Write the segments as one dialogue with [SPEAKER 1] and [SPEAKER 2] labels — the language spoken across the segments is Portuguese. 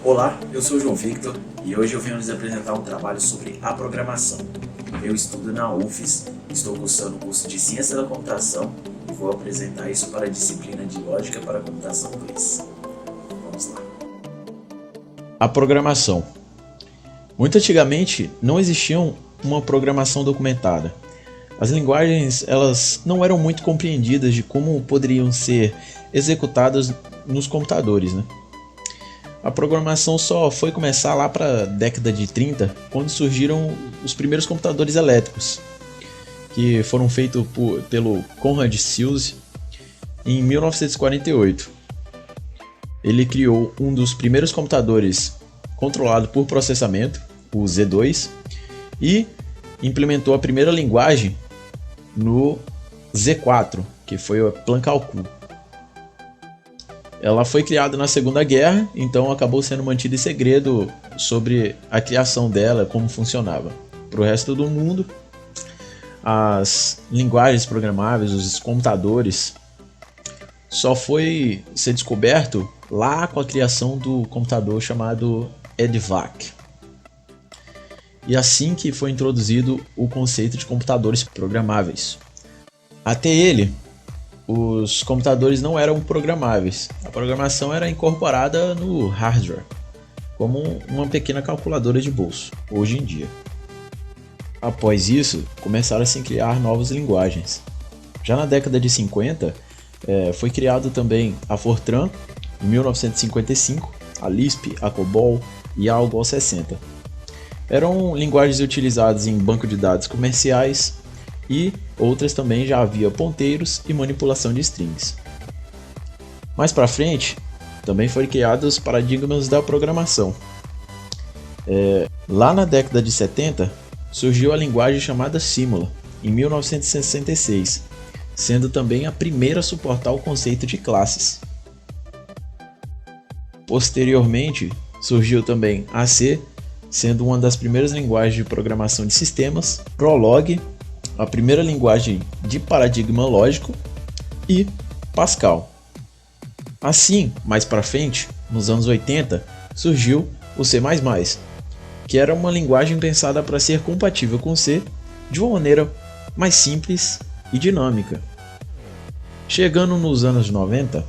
[SPEAKER 1] Olá, eu sou o João Victor e hoje eu venho lhes apresentar um trabalho sobre a programação. Eu estudo na UFES, estou cursando o curso de Ciência da Computação e vou apresentar isso para a disciplina de Lógica para a Computação 2. Vamos lá.
[SPEAKER 2] A programação. Muito antigamente não existia uma programação documentada. As linguagens elas não eram muito compreendidas de como poderiam ser executadas nos computadores, né? A programação só foi começar lá para a década de 30, quando surgiram os primeiros computadores elétricos, que foram feitos pelo Conrad Hills em 1948. Ele criou um dos primeiros computadores controlado por processamento, o Z2, e implementou a primeira linguagem no Z4, que foi o Plan-Calcul. Ela foi criada na Segunda Guerra, então acabou sendo mantida em segredo sobre a criação dela, como funcionava. Para o resto do mundo, as linguagens programáveis, os computadores, só foi ser descoberto lá com a criação do computador chamado EDVAC. E assim que foi introduzido o conceito de computadores programáveis. Até ele, os computadores não eram programáveis. A programação era incorporada no hardware, como uma pequena calculadora de bolso, hoje em dia. Após isso, começaram a se criar novas linguagens. Já na década de 50, foi criado também a Fortran, em 1955, a Lisp, a COBOL e a ALGOL 60. Eram linguagens utilizadas em banco de dados comerciais, e outras também já havia ponteiros e manipulação de strings. Mais para frente, também foram criados paradigmas da programação. Lá na década de 70, surgiu a linguagem chamada Simula, em 1966, sendo também a primeira a suportar o conceito de classes. Posteriormente, surgiu também a C, sendo uma das primeiras linguagens de programação de sistemas, Prolog, a primeira linguagem de paradigma lógico, e Pascal. Assim, mais para frente, nos anos 80, surgiu o C++, que era uma linguagem pensada para ser compatível com C de uma maneira mais simples e dinâmica. Chegando nos anos 90,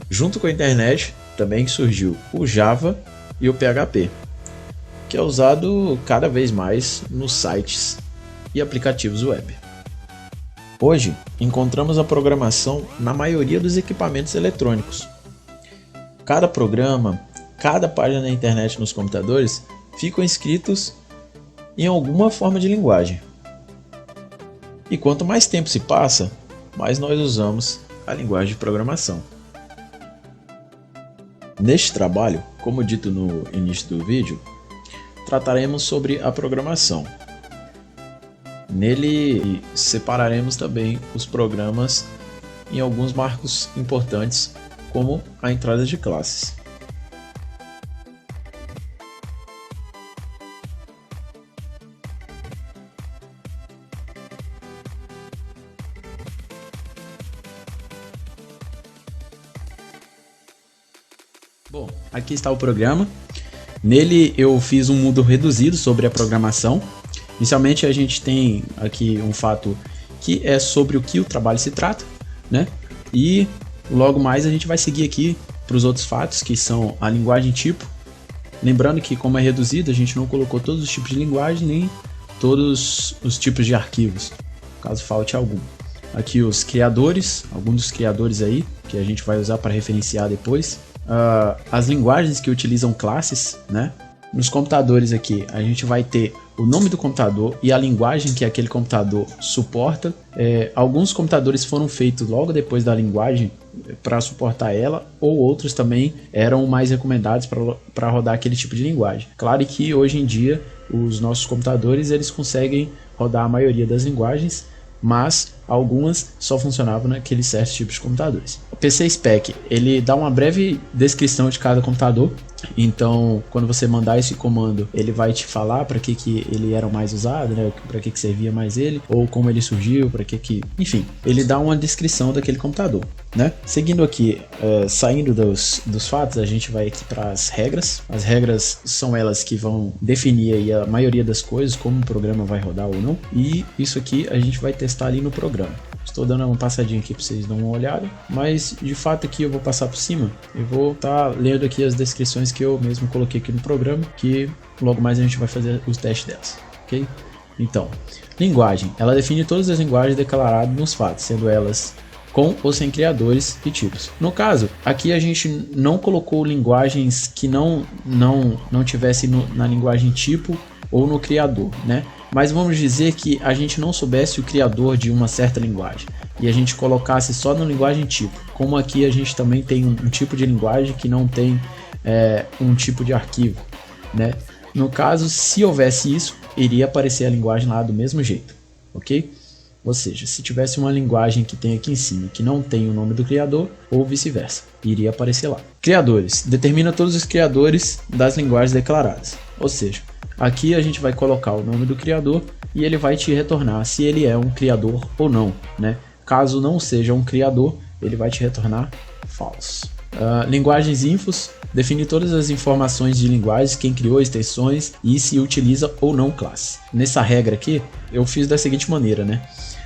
[SPEAKER 2] junto com a internet, também surgiu o Java e o PHP, que é usado cada vez mais nos sites e aplicativos web. Hoje, encontramos a programação na maioria dos equipamentos eletrônicos. Cada programa, cada página na internet nos computadores ficam escritos em alguma forma de linguagem. E quanto mais tempo se passa, mais nós usamos a linguagem de programação. Neste trabalho, como dito no início do vídeo, trataremos sobre a programação. Nele separaremos também os programas em alguns marcos importantes, como a entrada de classes. Bom, aqui está o programa. Nele eu fiz um módulo reduzido sobre a programação. Inicialmente a gente tem aqui um fato que é sobre o que o trabalho se trata, né? E logo mais a gente vai seguir aqui para os outros fatos, que são a linguagem tipo. Lembrando que, como é reduzido, a gente não colocou todos os tipos de linguagem nem todos os tipos de arquivos, caso falte algum. Aqui os criadores, alguns dos criadores aí que a gente vai usar para referenciar depois. As linguagens que utilizam classes, né? Nos computadores aqui a gente vai ter o nome do computador e a linguagem que aquele computador suporta. Alguns computadores foram feitos logo depois da linguagem para suportar ela, ou outros também eram mais recomendados para rodar aquele tipo de linguagem. Claro que hoje em dia os nossos computadores eles conseguem rodar a maioria das linguagens, mas algumas só funcionavam naqueles certos tipos de computadores. O PC Spec, ele dá uma breve descrição de cada computador. Então, quando você mandar esse comando, ele vai te falar para que ele era mais usado, né? Para que servia mais ele, ou como ele surgiu, para que... Enfim, ele dá uma descrição daquele computador, né? Seguindo aqui, saindo dos fatos, a gente vai aqui para as regras. As regras são elas que vão definir aí a maioria das coisas, como o programa vai rodar ou não. E isso aqui a gente vai testar ali no programa. Estou dando uma passadinha aqui para vocês darem uma olhada, mas de fato aqui eu vou passar por cima e vou estar lendo aqui as descrições que eu mesmo coloquei aqui no programa, que logo mais a gente vai fazer os testes delas, ok? Então, linguagem, ela define todas as linguagens declaradas nos fatos, sendo elas com ou sem criadores e tipos. No caso, aqui a gente não colocou linguagens que não tivessem na linguagem tipo ou no criador, né? Mas vamos dizer que a gente não soubesse o criador de uma certa linguagem e a gente colocasse só na linguagem tipo. Como aqui a gente também tem um tipo de linguagem que não tem um tipo de arquivo, né? No caso, se houvesse isso, iria aparecer a linguagem lá do mesmo jeito, ok? Ou seja, se tivesse uma linguagem que tem aqui em cima que não tem o nome do criador, ou vice-versa, iria aparecer lá. Criadores, determina todos os criadores das linguagens declaradas, ou seja, aqui a gente vai colocar o nome do criador e ele vai te retornar se ele é um criador ou não, né? Caso não seja um criador, ele vai te retornar false. Linguagens infos, define todas as informações de linguagens, quem criou extensões e se utiliza ou não classe. Nessa regra aqui, eu fiz da seguinte maneira, né?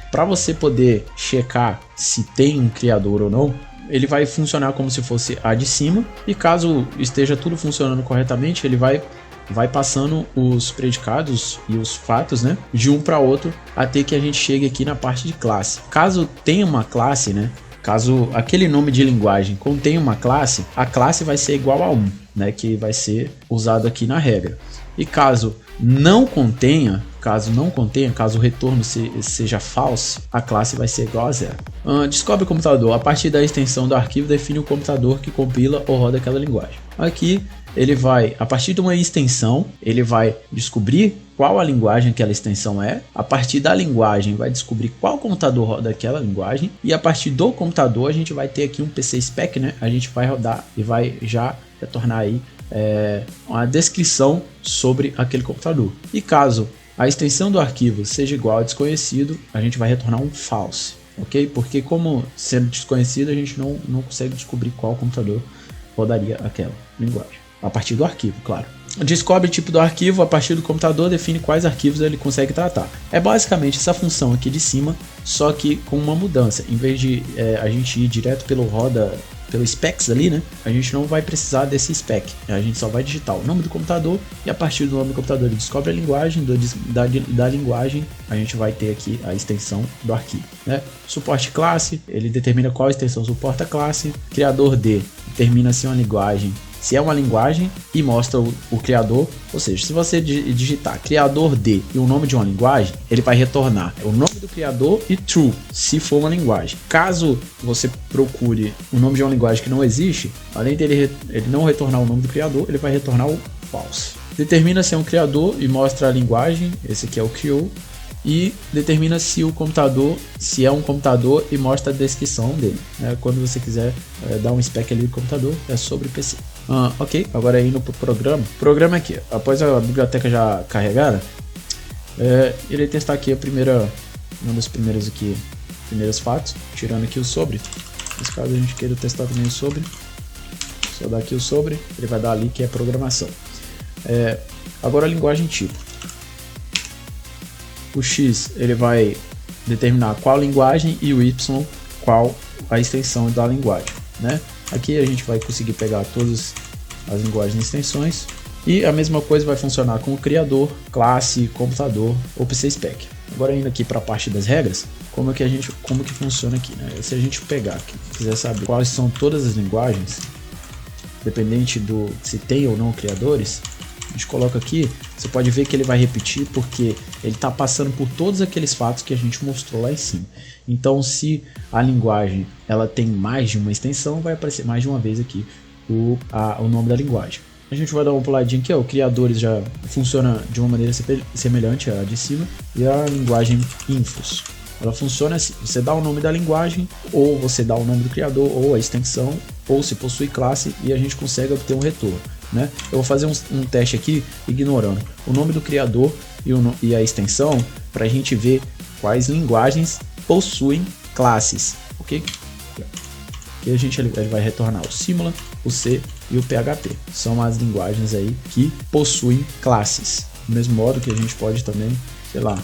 [SPEAKER 2] Para você poder checar se tem um criador ou não, ele vai funcionar como se fosse a de cima e caso esteja tudo funcionando corretamente, ele vai passando os predicados e os fatos, né, de um para outro até que a gente chegue aqui na parte de classe. Caso tenha uma classe, né, caso aquele nome de linguagem contenha uma classe, a classe vai ser igual a 1, né, que vai ser usado aqui na regra. E caso não contenha, caso o retorno seja false, a classe vai ser igual a 0. Descobre o computador. A partir da extensão do arquivo, define o computador que compila ou roda aquela linguagem. Aqui ele vai, a partir de uma extensão, ele vai descobrir qual a linguagem que aquela extensão é. A partir da linguagem vai descobrir qual computador roda aquela linguagem. E a partir do computador a gente vai ter aqui um PC Spec, né? A gente vai rodar e vai já retornar aí uma descrição sobre aquele computador. E caso a extensão do arquivo seja igual a desconhecido, a gente vai retornar um false, ok? Porque como sendo desconhecido, a gente não consegue descobrir qual computador rodaria aquela linguagem. A partir do arquivo, claro. Descobre o tipo do arquivo, a partir do computador define quais arquivos ele consegue tratar. É basicamente essa função aqui de cima, só que com uma mudança. Em vez de a gente ir direto pelo specs ali, né? A gente não vai precisar desse spec. A gente só vai digitar o nome do computador e a partir do nome do computador ele descobre a linguagem, da linguagem a gente vai ter aqui a extensão do arquivo, né? Suporte classe, ele determina qual extensão suporta a classe. Criador D, determina se é uma linguagem e mostra o criador, ou seja, se você digitar criador D e o nome de uma linguagem, ele vai retornar o nome do criador e true, se for uma linguagem. Caso você procure o nome de uma linguagem que não existe, além dele ele não retornar o nome do criador, ele vai retornar o false. Determina se é um criador e mostra a linguagem, esse aqui é o criou, e determina se é um computador e mostra a descrição dele, né? Quando você quiser dar um spec ali do computador, é sobre PC. Ok, agora indo para o programa aqui, após a biblioteca já carregada, ele testar aqui uma das primeiros fatos, tirando aqui o sobre. Nesse caso a gente queira testar também o sobre, só dar aqui o sobre, ele vai dar ali que é programação. Agora a linguagem tipo. O X ele vai determinar qual linguagem e o Y qual a extensão da linguagem, né? Aqui a gente vai conseguir pegar todas as linguagens e extensões e a mesma coisa vai funcionar com o criador, classe, computador ou PC Spec. Agora indo aqui para a parte das regras, como que funciona aqui, né? Se a gente pegar aqui, quiser saber quais são todas as linguagens, dependente do se tem ou não criadores, a gente coloca aqui, você pode ver que ele vai repetir porque ele está passando por todos aqueles fatos que a gente mostrou lá em cima. Então se a linguagem ela tem mais de uma extensão, vai aparecer mais de uma vez aqui o nome da linguagem. A gente vai dar uma puladinha aqui, ó, o criadores já funciona de uma maneira semelhante à de cima e a linguagem infos. Ela funciona assim, você dá o nome da linguagem, ou você dá o nome do criador, ou a extensão, ou se possui classe, e a gente consegue obter um retorno, né? Eu vou fazer um teste aqui, ignorando o nome do criador e a extensão, para a gente ver quais linguagens possuem classes, ok? E ele vai retornar o Simula, o C e o PHP. São as linguagens aí que possuem classes. Do mesmo modo que a gente pode também, sei lá,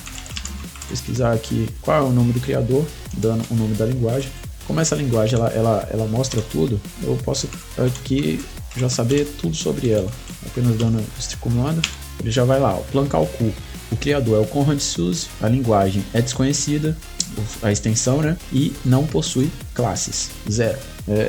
[SPEAKER 2] pesquisar aqui qual é o nome do criador, dando o nome da linguagem. Como essa linguagem ela mostra tudo, eu posso aqui já saber tudo sobre ela. Apenas dando este comando, ele já vai lá, o plan calcul. O criador é o Conrad Suze, a linguagem é desconhecida, a extensão, né? E não possui classes, 0.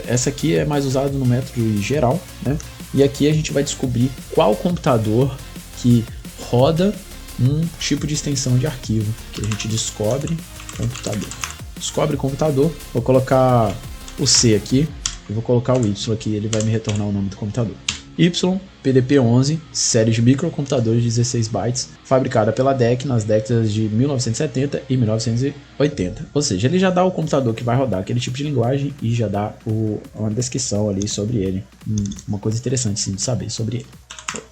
[SPEAKER 2] Essa aqui é mais usada no método geral, né? E aqui a gente vai descobrir qual computador que roda um tipo de extensão de arquivo, que a gente descobre computador. Descobre computador, vou colocar o C aqui, e vou colocar o Y aqui, ele vai me retornar o nome do computador. Y, PDP-11, série de microcomputadores de 16 bytes, fabricada pela DEC nas décadas de 1970 e 1980. Ou seja, ele já dá o computador que vai rodar aquele tipo de linguagem e já dá uma descrição ali sobre ele. Uma coisa interessante sim de saber sobre ele.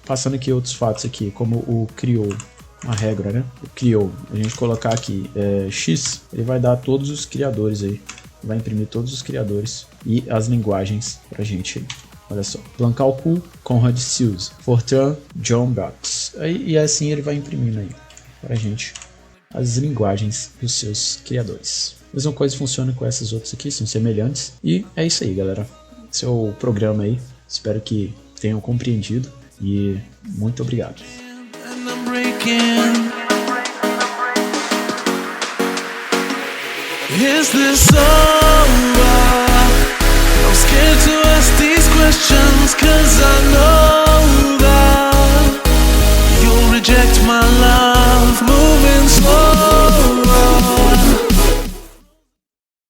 [SPEAKER 2] Passando aqui outros fatos aqui, como o criou, uma regra, né? O criou, a gente colocar aqui X, ele vai dar todos os criadores aí, vai imprimir todos os criadores e as linguagens pra gente aí. Olha só, plan calcul, Conrad Suze, Fortran, John Baptist. E assim ele vai imprimindo aí pra gente as linguagens dos seus criadores. A mesma coisa funciona com essas outras aqui, são semelhantes. E é isso aí, galera. Esse é o programa aí. Espero que tenham compreendido e muito obrigado. Is this over? I'm scared to ask these questions, 'cause I know